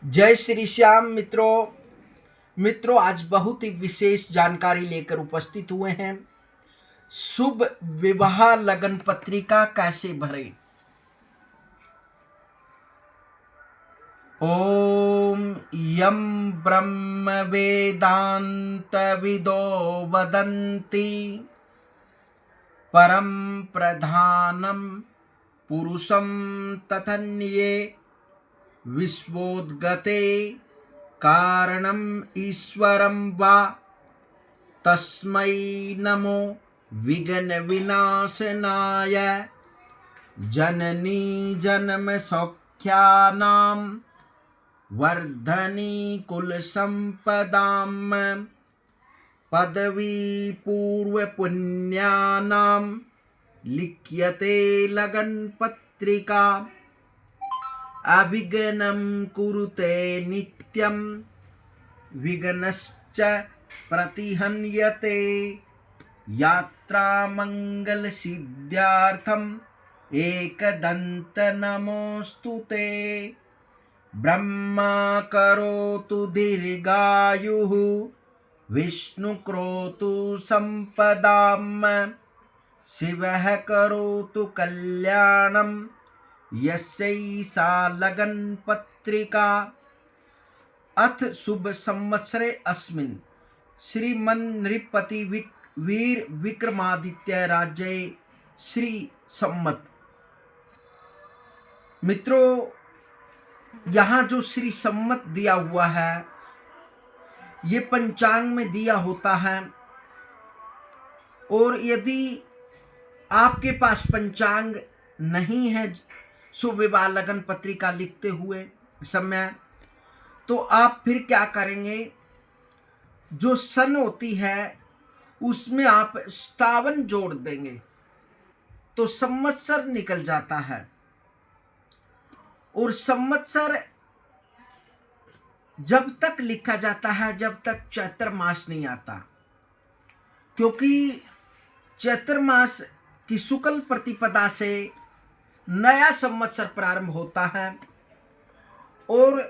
जय श्री श्याम मित्रों। आज बहुत ही विशेष जानकारी लेकर उपस्थित हुए हैं। शुभ विवाह लगन पत्रिका कैसे भरें। ओम यम ब्रह्म वेदांत विदो वदन्ति परम प्रधानम पुरुषम तथन्ये विश्वोद्गते कारणम ईश्वरम वा तस्मै नमो विघ्न विनाशनाय जननी जन्म सौख्यानां वर्धनी कुल संपदाम पदवी पूर्व पुण्यानां लिख्यते लगन पत्रिका अभिघ्नं कुरुते नित्यं विघ्नश्च प्रतिहन्यते यात्रा मंगल सिद्ध्यार्थम एकदंत नमोस्तुते ब्रह्मा करोतु दीर्घायुः विष्णु करोतु संपदाम शिवः करोतु कल्याणम यस्यैषा लगन पत्रिका। अथ शुभ संवत्सरे अस्मिन् श्रीमन् नृपति वीर विक्रमादित्य राज्ये श्री सम्मत। मित्रों, यहाँ जो श्री सम्मत दिया हुआ है ये पंचांग में दिया होता है, और यदि आपके पास पंचांग नहीं है शुभ विवाह लगन पत्रिका लिखते हुए समय, तो आप फिर क्या करेंगे, जो सन होती है उसमें आप स्थावन जोड़ देंगे तो संवत्सर निकल जाता है। और संवत्सर जब तक लिखा जाता है जब तक चैत्र मास नहीं आता, क्योंकि चैत्र मास की शुक्ल प्रतिपदा से नया संवत्सर प्रारंभ होता है और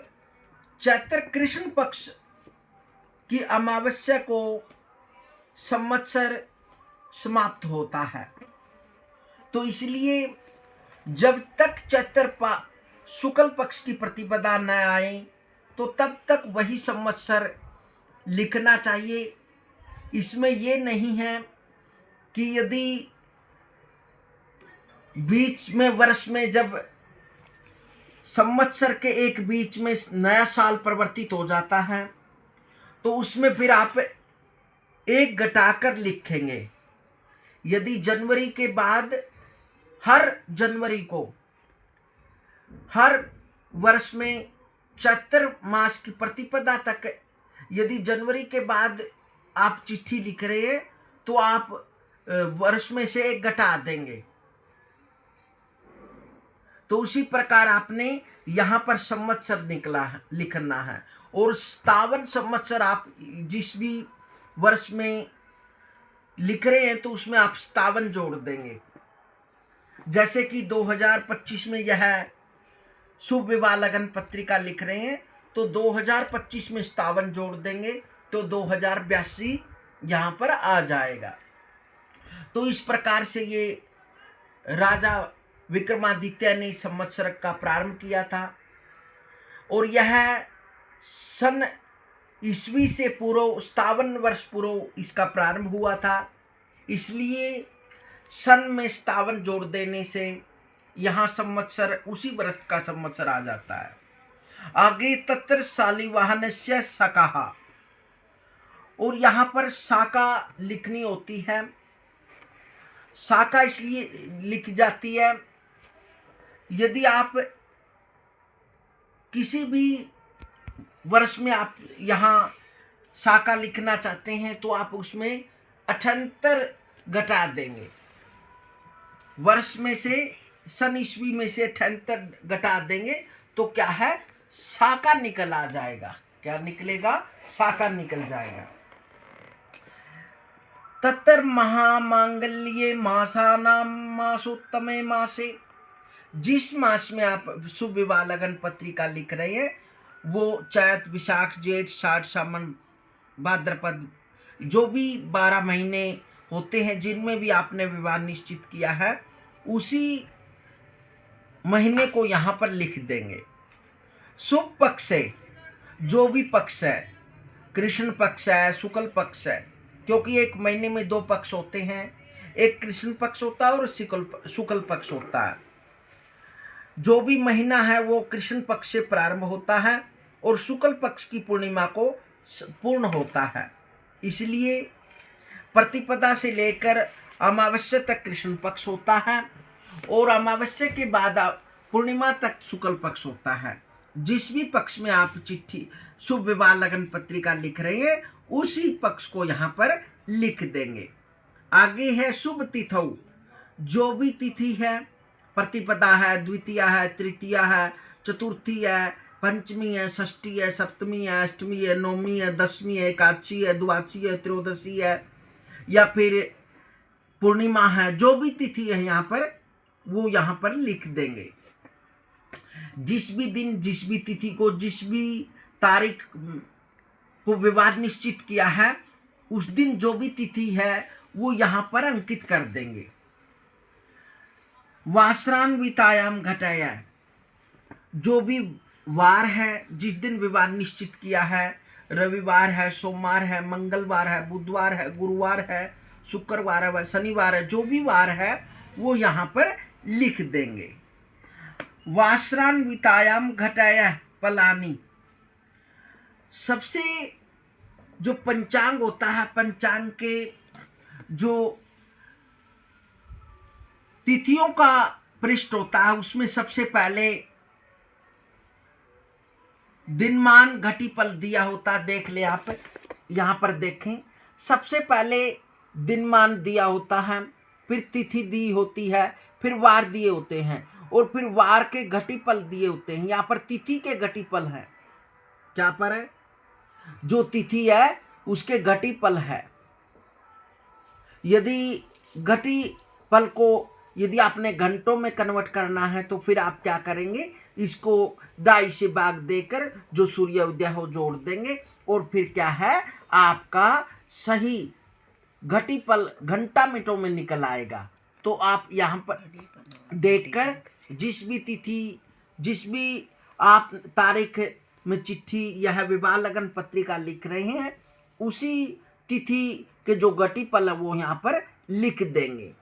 चैत्र कृष्ण पक्ष की अमावस्या को संवत्सर समाप्त होता है। तो इसलिए जब तक चैत्र शुक्ल पक्ष की प्रतिपदा न आए तो तब तक वही संवत्सर लिखना चाहिए। इसमें ये नहीं है कि यदि बीच में वर्ष में जब संवत्सर के एक बीच में नया साल परिवर्तित हो जाता है तो उसमें फिर आप एक घटाकर लिखेंगे। यदि जनवरी के बाद हर जनवरी को हर वर्ष में चैत्र मास की प्रतिपदा तक यदि जनवरी के बाद आप चिट्ठी लिख रहे हैं तो आप वर्ष में से एक घटा देंगे। तो उसी प्रकार आपने यहाँ पर संवत्सर लिखना है, और 57 संवत्सर आप जिस भी वर्ष में लिख रहे हैं तो उसमें आप 57 जोड़ देंगे। जैसे कि 2025 में यह शुभ विवाह लगन पत्रिका लिख रहे हैं तो 2025 में 57 जोड़ देंगे तो 2082 यहाँ पर आ जाएगा। तो इस प्रकार से ये राजा विक्रमादित्य ने संवत्सर का प्रारंभ किया था, और यह सन ईस्वी से पूर्व 57 वर्ष पूर्व इसका प्रारंभ हुआ था। इसलिए सन में 57 जोड़ देने से यहाँ संवत्सर उसी वर्ष का संवत्सर आ जाता है। आगे तत्र शालिवाहनस्य सकाहा, और यहाँ पर शाका लिखनी होती है। शाका इसलिए लिख जाती है यदि आप किसी भी वर्ष में आप यहाँ शाका लिखना चाहते हैं तो आप उसमें 78 घटा देंगे। वर्ष में से सन ईस्वी में से 78 घटा देंगे तो क्या है, शाका निकल आ जाएगा। क्या निकलेगा, शाका निकल जाएगा। तत्र महामांगल्ये मासानां मासोत्तमे मासे, जिस मास में आप शुभ विवाह लगन पत्रिका लिख रहे हैं वो चैत विशाख जेठ साठ सावन भाद्रपद जो भी 12 महीने होते हैं जिनमें भी आपने विवाह निश्चित किया है, उसी महीने को यहाँ पर लिख देंगे। शुभ पक्ष है, जो भी पक्ष है, कृष्ण पक्ष है, शुक्ल पक्ष है, क्योंकि एक महीने में 2 पक्ष होते हैं, एक कृष्ण पक्ष होता है और शुक्ल पक्ष होता है। जो भी महीना है वो कृष्ण पक्ष से प्रारंभ होता है और शुक्ल पक्ष की पूर्णिमा को पूर्ण होता है। इसलिए प्रतिपदा से लेकर अमावस्या तक कृष्ण पक्ष होता है और अमावस्या के बाद पूर्णिमा तक शुक्ल पक्ष होता है। जिस भी पक्ष में आप चिट्ठी शुभ विवाह लगन पत्रिका लिख रहे हैं, उसी पक्ष को यहाँ पर लिख देंगे। आगे है शुभ तिथौ, जो भी तिथि है, प्रतिपदा है, द्वितीया है, तृतीया है, चतुर्थी है, पंचमी है, षष्ठी है, सप्तमी है, अष्टमी है, नवमी है, दसवीं है, एकादशी है, द्वादशी है, त्रयोदशी है या फिर पूर्णिमा है, जो भी तिथि है यहाँ पर वो यहाँ पर लिख देंगे। जिस भी दिन, जिस भी तिथि को, जिस भी तारीख को विवाह निश्चित किया है, उस दिन जो भी तिथि है वो यहाँ पर अंकित कर देंगे। वासरान्वितायाम घटाया, जो भी वार है, जिस दिन विवाह निश्चित किया है, रविवार है, सोमवार है, मंगलवार है, बुधवार है, गुरुवार है, शुक्रवार है, शनिवार है, जो भी वार है वो यहाँ पर लिख देंगे। वासरान्वितायाम घटाया पलानी, सबसे जो पंचांग होता है, पंचांग के जो तिथियों का पृष्ठ होता है, उसमें सबसे पहले दिनमान घटिपल दिया होता। देख ले आप यहाँ पर देखें, सबसे पहले दिनमान दिया होता है, फिर तिथि दी होती है, फिर वार दिए होते हैं और फिर वार के घटिपल दिए होते हैं। यहाँ पर तिथि के घटिपल है, क्या पर है, जो तिथि है उसके घटिपल है। यदि घटिपल को यदि आपने घंटों में कन्वर्ट करना है तो फिर आप क्या करेंगे, इसको 2.5 से भाग देकर जो सूर्य उदय हो जोड़ देंगे और फिर क्या है, आपका सही घटिपल घंटा मिनटों में निकल आएगा। तो आप यहाँ पर देखकर जिस भी तिथि, जिस भी आप तारीख में चिट्ठी यह विवाह लगन पत्रिका लिख रहे हैं, उसी तिथि के जो घटिपल है वो यहाँ पर लिख देंगे।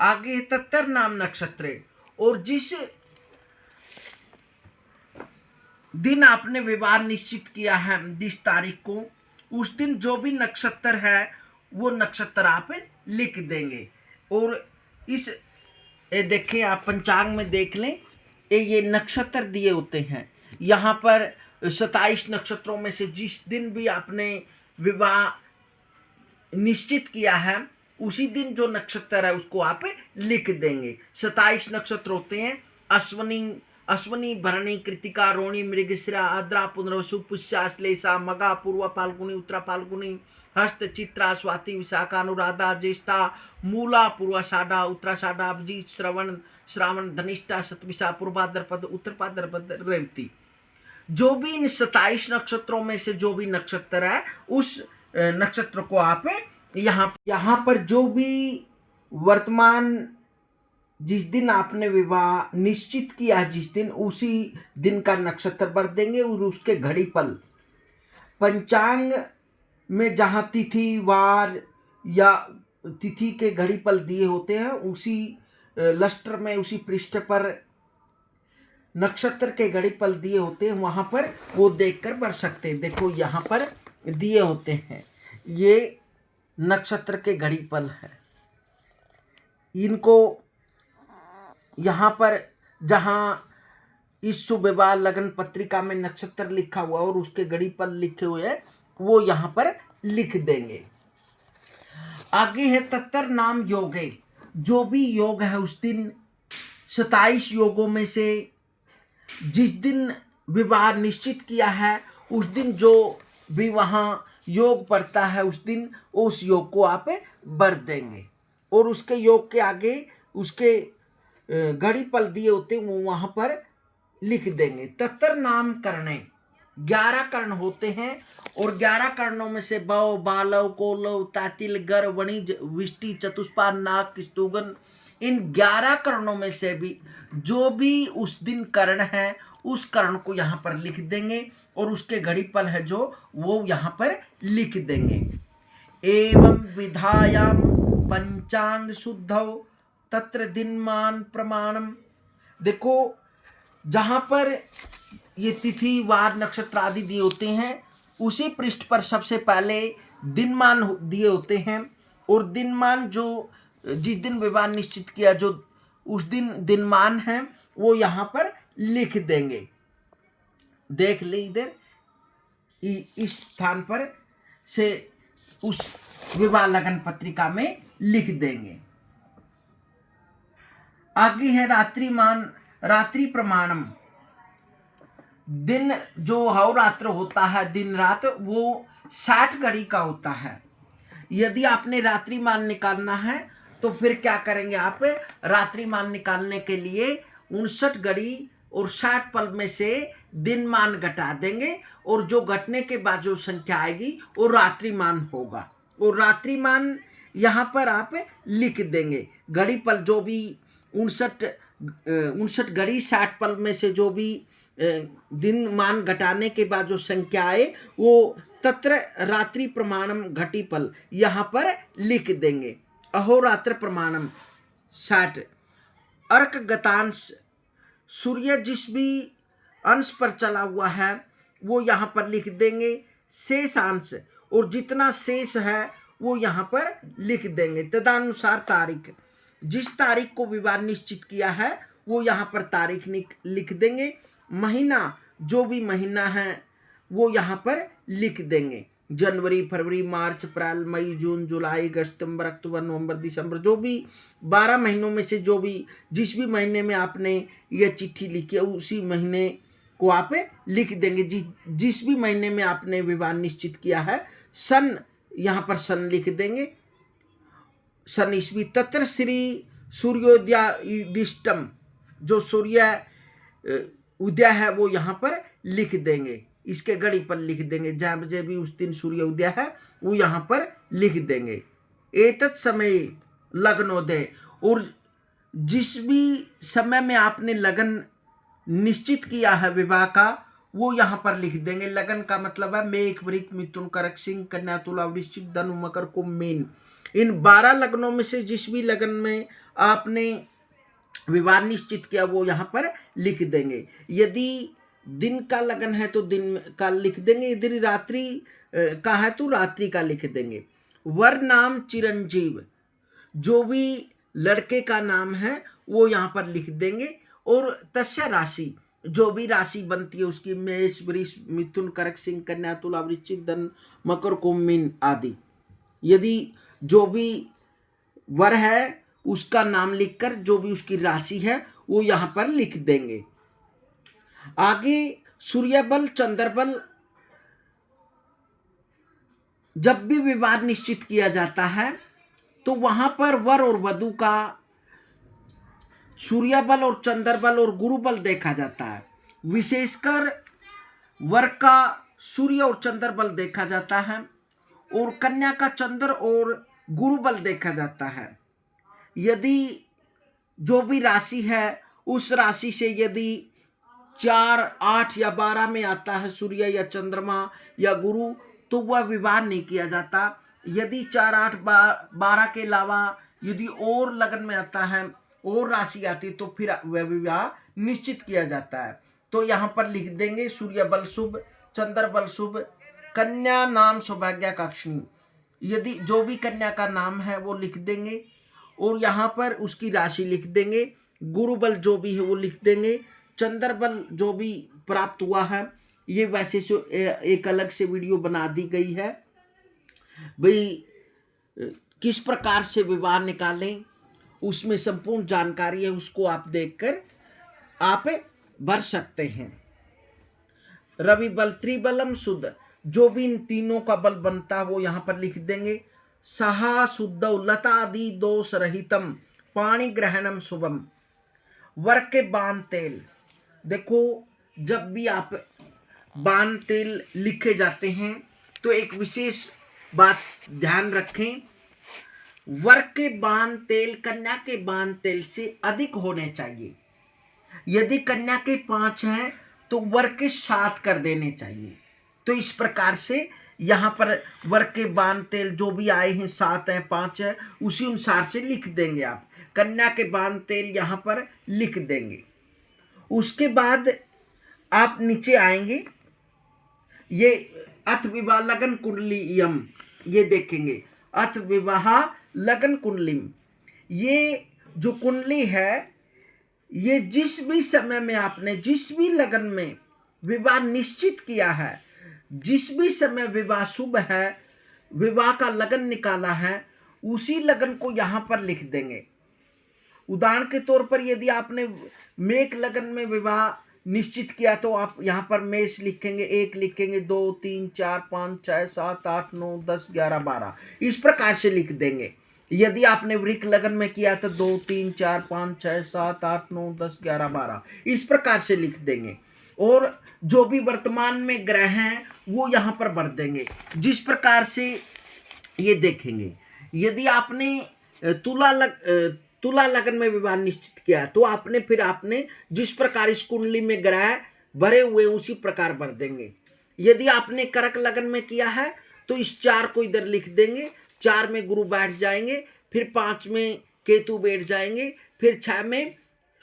आगे तत्तर नाम नक्षत्र, और जिस दिन आपने विवाह निश्चित किया है, जिस तारीख को, उस दिन जो भी नक्षत्र है वो नक्षत्र आप लिख देंगे। और इस देखें, आप पंचांग में देख लें, ये नक्षत्र दिए होते हैं। यहाँ पर 27 नक्षत्रों में से जिस दिन भी आपने विवाह निश्चित किया है, उसी दिन जो नक्षत्र है उसको आप लिख देंगे। 27 नक्षत्र होते हैं, अश्वनी, भरणी, कृतिका, रोहिणी, मृगशिरा, आद्रा, पुनर्वसु, पुष्या, श्लेषा, मगा, पूर्वा फाल्गुनी, उत्तरा फाल्गुनी, हस्त, चित्रा, स्वाति, विशाखा, अनुराधा, ज्येष्ठा, मूला, पूर्वाषाढ़ा, उत्तराषाढ़ा, अभिजीत, श्रावण, धनिष्ठा, शतभिषा, पूर्वाद्रपद, उत्तरभाद्रपद, रेवती। जो भी इन 27 नक्षत्रों में से जो भी नक्षत्र है, उस नक्षत्र को आप यहाँ पर जो भी वर्तमान जिस दिन आपने विवाह निश्चित किया, जिस दिन, उसी दिन का नक्षत्र भर देंगे और उसके घड़ीपल पंचांग में जहाँ तिथि, वार या तिथि के घड़ीपल दिए होते हैं, उसी लस्टर में, उसी पृष्ठ पर नक्षत्र के घड़ीपल दिए होते हैं, वहाँ पर वो देखकर भर सकते हैं। देखो यहाँ पर दिए होते हैं, ये नक्षत्र के घड़ीपल है। इनको यहाँ पर जहाँ इस शुभ विवाह लगन पत्रिका में नक्षत्र लिखा हुआ और उसके घड़ीपल लिखे हुए हैं, वो यहाँ पर लिख देंगे। आगे है तत्तर नाम योगे, जो भी योग है उस दिन 27 योगों में से जिस दिन विवाह निश्चित किया है, उस दिन जो भी वहाँ योग पड़ता है, उस दिन उस योग को आप भर देंगे और उसके योग के आगे उसके घड़ीपल दिए होते हैं वो वहाँ पर लिख देंगे। तत्तर नाम करने, 11 कर्ण होते हैं और 11 कर्णों में से बव, बालव, कोलव, तातिल, गर, वणिज, विष्टि, चतुष्पा, नाग, स्तुगन, इन 11 कर्णों में से भी जो भी उस दिन कर्ण है उस कर्ण को यहाँ पर लिख देंगे और उसके घड़ी पल है जो वो यहाँ पर लिख देंगे। एवं विधायाम पंचांग शुद्धौ तत्र दिनमान प्रमाणम। देखो जहां पर ये तिथि वार नक्षत्र आदि दिए होते हैं उसी पृष्ठ पर सबसे पहले दिनमान दिए होते हैं और दिनमान जो जिस दिन विवाह निश्चित किया जो उस दिन दिनमान है वो यहाँ पर लिख देंगे। देख ले इधर इस स्थान पर से उस विवाह लगन पत्रिका में लिख देंगे। आगे है रात्रि प्रमाणम। दिन जो अहोरात्र होता है दिन रात वो 60 घड़ी का होता है। यदि आपने रात्रिमान निकालना है तो फिर क्या करेंगे आप रात्रिमान निकालने के लिए 59 घड़ी और 60 पल में से दिनमान घटा देंगे और जो घटने के बाद जो संख्या आएगी वो रात्रिमान होगा और रात्रिमान यहाँ पर आप लिख देंगे। घड़ी पल जो भी 59 घड़ी 60 पल में से जो भी दिन मान घटाने के बाद जो संख्या आए वो तत्र रात्रि प्रमाणम घटी पल यहाँ पर लिख देंगे। अहोरात्र प्रमाणम 60। अर्क गतांश सूर्य जिस भी अंश पर चला हुआ है वो यहाँ पर लिख देंगे। शेषांश और जितना शेष है वो यहाँ पर लिख देंगे। तदनुसार तारीख जिस तारीख को विवाह निश्चित किया है वो यहाँ पर तारीख लिख देंगे। महीना जो भी महीना है वो यहाँ पर लिख देंगे। जनवरी, फरवरी, मार्च, अप्रैल, मई, जून, जुलाई, अगस्त, सितंबर, अक्टूबर, नवंबर, दिसंबर, जो भी 12 महीनों में से जो भी जिस भी महीने में आपने ये चिट्ठी लिखी है उसी महीने को आप लिख देंगे। जिस भी महीने में आपने विवाह निश्चित किया है सन यहाँ पर सन लिख देंगे। सन ईस्वी। तत्र श्री सूर्योदयादिष्टम जो सूर्य उदय है वो यहाँ पर लिख देंगे। इसके घड़ी पर लिख देंगे। जहाँ बजे भी उस दिन सूर्य उदय है वो यहाँ पर लिख देंगे। एतत् समय लग्नोदय और जिस भी समय में आपने लगन निश्चित किया है विवाह का वो यहाँ पर लिख देंगे। लगन का मतलब है मेष, वृश्चिक, मिथुन, कर्क, सिंह, कन्या, तुला, वृश्चिक, धनु, मकर, कुंभ, मीन। इन 12 लग्नों में से जिस भी लगन में आपने विवाह निश्चित किया वो यहाँ पर लिख देंगे। यदि दिन का लगन है तो दिन का लिख देंगे। यदि रात्रि का है तो रात्रि का लिख देंगे। वर नाम चिरंजीव जो भी लड़के का नाम है वो यहाँ पर लिख देंगे। और तस्य राशि जो भी राशि बनती है उसकी मेष, वृष, मिथुन, कर्क, सिंह, कन्या, तुला, वृश्चिक, धनु, मकर, कुंभ, मीन आदि। यदि जो भी वर है उसका नाम लिखकर जो भी उसकी राशि है वो यहाँ पर लिख देंगे। आगे सूर्य बल, चंद्र बल जब भी विवाह निश्चित किया जाता है तो वहां पर वर और वधू का सूर्य बल और चंद्र बल और गुरु बल देखा जाता है। विशेषकर वर का सूर्य और चंद्र बल देखा जाता है और कन्या का चंद्र और गुरु बल देखा जाता है। यदि जो भी राशि है उस राशि से यदि 4, 8 या 12 में आता है सूर्य या चंद्रमा या गुरु तो वह विवाह नहीं किया जाता। यदि 4, 8, 12 के अलावा यदि और लगन में आता है और राशि आती तो फिर वह विवाह निश्चित किया जाता है। तो यहाँ पर लिख देंगे सूर्य बल शुभ, चंद्र बल शुभ, कन्या नाम सौभाग्यकाक्षिणी। यदि जो भी कन्या का नाम है वो लिख देंगे और यहाँ पर उसकी राशि लिख देंगे। गुरु बल जो भी है वो लिख देंगे। चंद्र बल जो भी प्राप्त हुआ है ये वैसे जो एक अलग से वीडियो बना दी गई है भाई किस प्रकार से विवाह निकालें उसमें संपूर्ण जानकारी है, उसको आप देखकर आप भर सकते हैं। रवि बल, त्रिबलम शुद्ध जो भी इन तीनों का बल बनता है वो यहाँ पर लिख देंगे। सहा शुद्ध लतादि दोष रहितम पाणी ग्रहणम शुभम। वर के बाण तेल देखो जब भी आप बान तेल लिखे जाते हैं तो एक विशेष बात ध्यान रखें, वर के बान तेल कन्या के बान तेल से अधिक होने चाहिए। यदि कन्या के 5 हैं तो वर के 7 कर देने चाहिए। तो इस प्रकार से यहाँ पर वर के बान तेल जो भी आए हैं 7 हैं 5 है उसी अनुसार से लिख देंगे आप। कन्या के बान तेल यहाँ पर लिख देंगे। उसके बाद आप नीचे आएंगे, ये अथ विवाह लगन कुंडलीयम, ये देखेंगे अथ विवाह लगन कुंडलीम। ये जो कुंडली है ये जिस भी समय में आपने जिस भी लगन में विवाह निश्चित किया है, जिस भी समय विवाह शुभ है, विवाह का लगन निकाला है, उसी लगन को यहाँ पर लिख देंगे। उदाहरण के तौर पर यदि आपने मेष लगन में विवाह निश्चित किया तो आप यहाँ पर मेष लिखेंगे, 1 लिखेंगे, 2 3 4 5 6 7 8 9 10 11 12 इस प्रकार से लिख देंगे। यदि आपने वृक लगन में किया तो 2 3 4 5 6 7 8 9 10 11 12 इस प्रकार से लिख देंगे। और जो भी वर्तमान में ग्रह हैं वो यहाँ पर भर देंगे। जिस प्रकार से ये देखेंगे, यदि आपने तुला लगन में विवाह निश्चित किया तो आपने जिस प्रकार इस कुंडली में ग्रह भरे हुए उसी प्रकार भर देंगे। यदि आपने कर्क लगन में किया है तो इस 4 को इधर लिख देंगे, 4 में गुरु बैठ जाएंगे, फिर 5 में केतु बैठ जाएंगे, फिर 6 में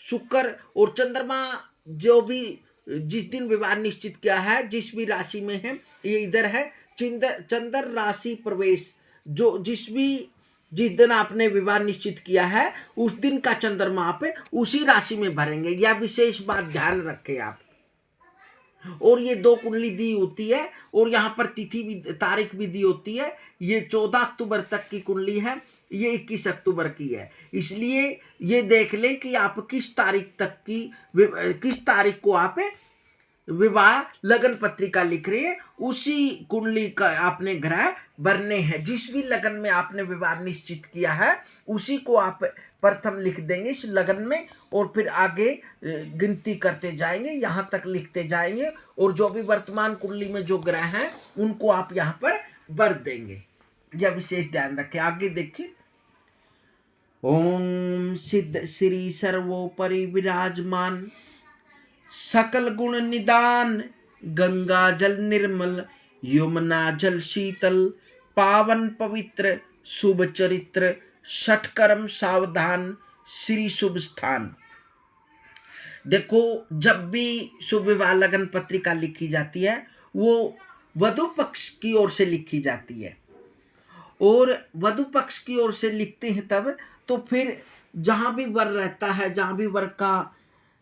शुक्र और चंद्रमा जो भी जिस दिन विवाह निश्चित किया है जिस भी राशि में है ये इधर है। चंद्र राशि प्रवेश जो जिस दिन आपने विवाह निश्चित किया है उस दिन का चंद्रमा आप उसी राशि में भरेंगे। यह विशेष बात ध्यान रखें आप। और ये 2 कुंडली दी होती है और यहाँ पर तिथि भी तारीख भी दी होती है। ये 14 अक्टूबर तक की कुंडली है, ये 21 अक्टूबर की है। इसलिए ये देख लें कि आप किस तारीख को आप विवाह लगन पत्रिका लिख रहे हैं, उसी कुंडली का आपने ग्रह भरने हैं। जिस भी लगन में आपने विवाह निश्चित किया है उसी को आप प्रथम लिख देंगे इस लगन में और फिर आगे गिनती करते जाएंगे, यहाँ तक लिखते जाएंगे। और जो भी वर्तमान कुंडली में जो ग्रह हैं उनको आप यहाँ पर भर देंगे। यह विशेष ध्यान रखें। आगे देखिए, ओम सिद्ध श्री सर्वोपरि विराजमान सकल गुण निदान गंगा जल निर्मल यमुना जल शीतल पावन पवित्र शुभ चरित्र षटकर्म सावधान श्री शुभ स्थान। देखो, जब भी शुभ विवाह लगन पत्रिका लिखी जाती है वो वधु पक्ष की ओर से लिखी जाती है और वधु पक्ष की ओर से लिखते हैं तब तो फिर जहाँ भी वर रहता है, जहाँ भी वर का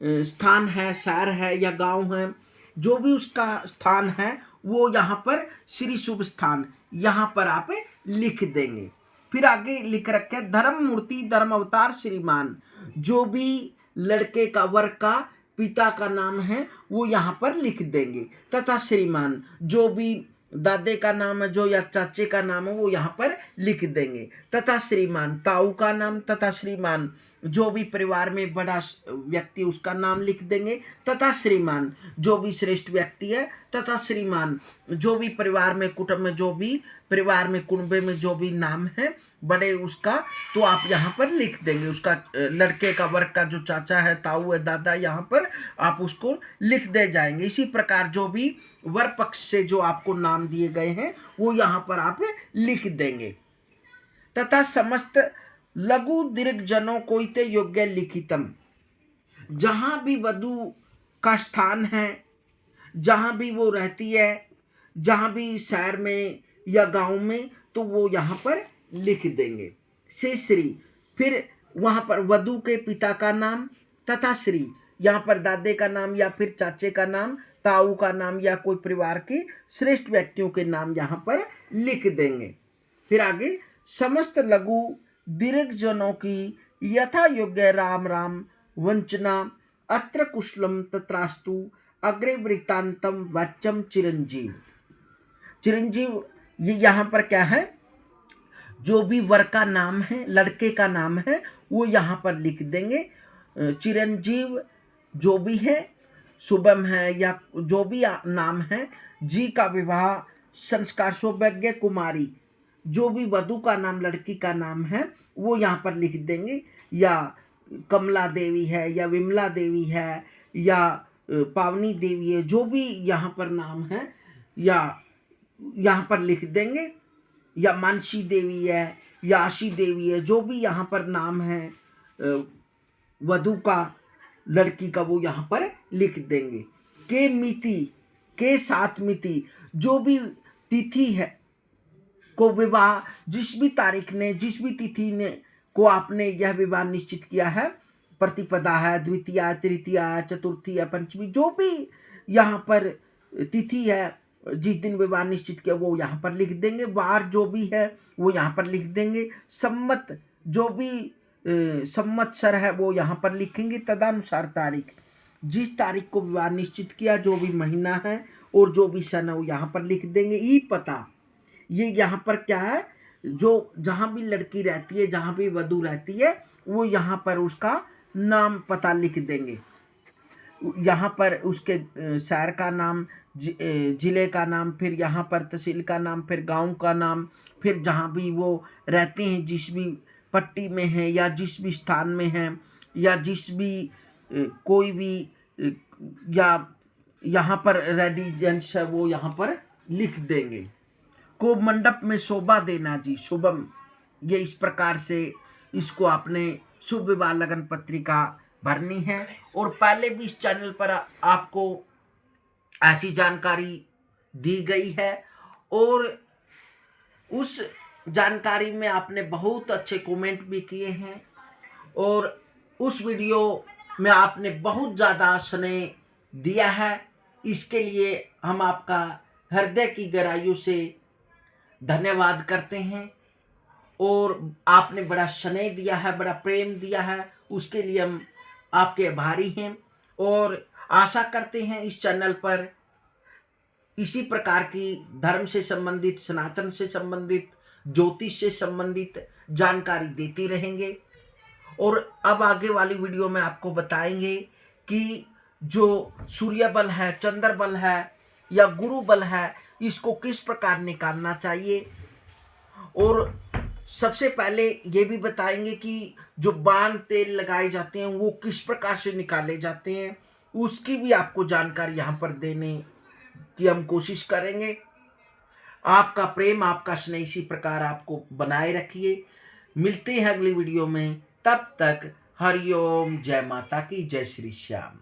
स्थान है, शहर है या गांव है, जो भी उसका स्थान है वो यहाँ पर श्री शुभ स्थान यहाँ पर आप लिख देंगे। फिर आगे लिख रखे धर्म मूर्ति धर्म अवतार श्रीमान, जो भी लड़के का वर का पिता का नाम है वो यहाँ पर लिख देंगे। तथा श्रीमान, जो भी दादे का नाम है जो या चाचे का नाम है वो यहाँ पर लिख देंगे। तथा श्रीमान ताऊ का नाम, तथा श्रीमान जो भी परिवार में बड़ा व्यक्ति उसका नाम लिख देंगे। तथा श्रीमान जो भी श्रेष्ठ व्यक्ति है, तथा श्रीमान जो भी परिवार में कुटुंब में जो भी परिवार में कुनबे में जो भी नाम है बड़े उसका, तो आप यहाँ पर लिख देंगे। उसका लड़के का वर्ग का जो चाचा है, ताऊ है, दादा, यहाँ पर आप उसको लिख दे जाएंगे। इसी प्रकार जो भी वर पक्ष से जो आपको नाम दिए गए हैं वो यहाँ पर आप लिख देंगे। तथा समस्त लघु दीर्घ जनों कोइते योग्य लिखितम, जहाँ भी वधु का स्थान है, जहाँ भी वो रहती है, जहाँ भी शहर में या गांव में, तो वो यहाँ पर लिख देंगे। से श्री, फिर वहाँ पर वधु के पिता का नाम, तथा श्री यहाँ पर दादे का नाम या फिर चाचे का नाम, ताऊ का नाम या कोई परिवार के श्रेष्ठ व्यक्तियों के नाम यहाँ पर लिख देंगे। फिर आगे समस्त लघु दीर्घ जनों की यथा योग्य राम राम वंचना अत्र कुशलम तत्रास्तु अग्रे वृत्तांतम वाच्यम चिरंजीव। चिरंजीव ये यहाँ पर क्या है, जो भी वर का नाम है, लड़के का नाम है, वो यहाँ पर लिख देंगे। चिरंजीव जो भी है शुभम है या जो भी नाम है, जी का विवाह संस्कार सौभाग्य कुमारी, जो भी वधु का नाम लड़की का नाम है वो यहाँ पर लिख देंगे, या कमला देवी है या विमला देवी है या पावनी देवी है, जो भी यहाँ पर नाम है या यहाँ पर लिख देंगे, या मानसी देवी है या आशी देवी है, जो भी यहाँ पर नाम है वधु का लड़की का वो यहाँ पर लिख देंगे। के मिति के साथ मिति, जो भी तिथि है को विवाह जिस भी तारीख ने जिस भी तिथि ने को आपने यह विवाह निश्चित किया है, प्रतिपदा है, द्वितीया, तृतीया, चतुर्थी, पंचमी, जो भी यहाँ पर तिथि है जिस दिन विवाह निश्चित किया वो यहाँ पर लिख देंगे। वार जो भी है वो यहाँ पर लिख देंगे। सम्मत जो भी संवत्सर है वो यहाँ पर लिखेंगे। तदनुसार तारीख, जिस तारीख को विवाह निश्चित किया, जो भी महीना है और जो भी सन है वो यहाँ पर लिख देंगे। ई पता, ये यहाँ पर क्या है, जो जहाँ भी लड़की रहती है, जहाँ भी वधु रहती है, वो यहाँ पर उसका नाम पता लिख देंगे। यहाँ पर उसके शहर का नाम, जिले का नाम, फिर यहाँ पर तहसील का नाम, फिर गांव का नाम, फिर जहाँ भी वो रहते हैं, जिस भी पट्टी में है या जिस भी स्थान में है या जिस भी कोई भी या यहाँ पर रेडिजेंस है वो यहाँ पर लिख देंगे। को मंडप में शोभा देना जी शुभम, ये इस प्रकार से इसको आपने शुभ विवाह लगन पत्रिका भरनी है। और पहले भी इस चैनल पर आपको ऐसी जानकारी दी गई है और उस जानकारी में आपने बहुत अच्छे कमेंट भी किए हैं और उस वीडियो में आपने बहुत ज़्यादा स्नेह दिया है। इसके लिए हम आपका हृदय की गहराइयों से धन्यवाद करते हैं और आपने बड़ा स्नेह दिया है, बड़ा प्रेम दिया है, उसके लिए हम आपके आभारी हैं। और आशा करते हैं इस चैनल पर इसी प्रकार की धर्म से संबंधित, सनातन से संबंधित, ज्योतिष से संबंधित जानकारी देते रहेंगे। और अब आगे वाली वीडियो में आपको बताएंगे कि जो सूर्य बल है, चंद्र बल है या गुरु बल है, इसको किस प्रकार निकालना चाहिए। और सबसे पहले ये भी बताएंगे कि जो बाण तेल लगाए जाते हैं वो किस प्रकार से निकाले जाते हैं, उसकी भी आपको जानकारी यहाँ पर देने की हम कोशिश करेंगे। आपका प्रेम, आपका स्नेह इसी प्रकार आपको बनाए रखिए। मिलते हैं अगली वीडियो में, तब तक हरिओम, जय माता की, जय श्री श्याम।